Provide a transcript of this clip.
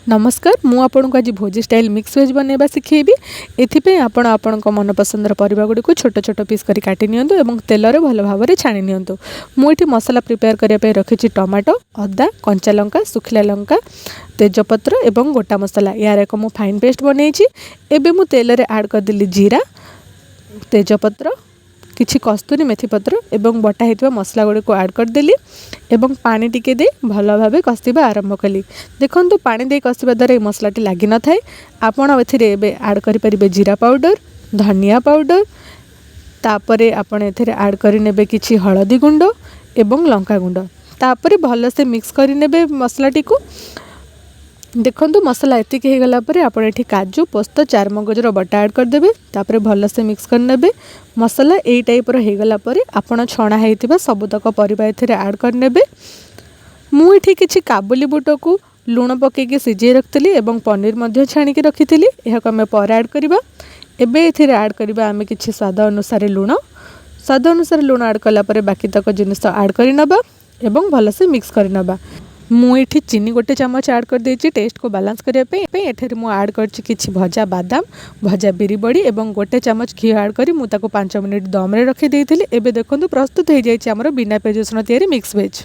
नमस्कार मु आपको आज भोजी स्टाइल मिक्स वेज बनैबा शिखेबी। एथिपे आपण आपणको मनपसंदर परिबा गुडी को छोट छोट पीस करी काटी नियंतु एवं तेल रे भल भाव रे छाणी नियंतु। मु एठी मसला प्रिपेयर करिया पे रखिछि टमाटो, अदा, कंचा लंका, सुखिला लंका, तेजपत्र एवं गोटा मसला। यार एक मु फाइन पेस्ट बनैछि। एबे मु तेल रे ऐड कर दिली जीरा, तेजपत्र, किछि कस्तूरी मेथी पत्र एवं बटा हेतुवा मसला गुडी को ऐड कर देली एवं पानी टिके दे भल भाव कषिबा आरंभ कली। देखंतु पानी दे कषिबा द्वारा ये मसलाटी लागि न थाए। आपण एथिरे एबे ऐड करि परिबे जीरा पाउडर, धनिया पाउडर, तापरे आपण एथिरे ऐड करि नेबे किछि हळदी गुंड एवं लंका गुंड। तापरे भल से मिक्स करि नेबे मसलाटी को। देखंतु मसला एतिक हे गला परे आपण एठी काजू, पोस्त, चार मगजर बटा ऐड कर देबे। तापरे भल से मिक्स कर नेबे। मसला एई टाइप रो हे गला परे आपण छणा हेतिबा सबुतक परिबा एथिरे ऐड कर नेबे। मु एठी किछि काबुली बुट को लूण पके के सिजे रखतली एवं पनीर मध्ये छाणी के रखितली। एहा को हमें पर ऐड करबा। एबे एथिरे ऐड करबा हमें किछि स्वाद अनुसार लूण। स्वाद अनुसार लूण ऐड कला परे बाकी तक जिनिस ऐड करि नबा एवं भल से मिक्स करि नबा। मु एठी चीनी गोटे चमच ऐड कर देछि टेस्ट को बैलेंस करिया पे। एठरे मु ऐड करछि किछि भजा बादाम, भजा बिरी बड़ी एवं गोटे चमच घी ऐड करी मु ताको 5 मिनिट दम रे रखि देइथिली। एबे देखंतु प्रस्तुत हे जाइछि हमर बिना पियाज रसुण तयारी मिक्स वेज।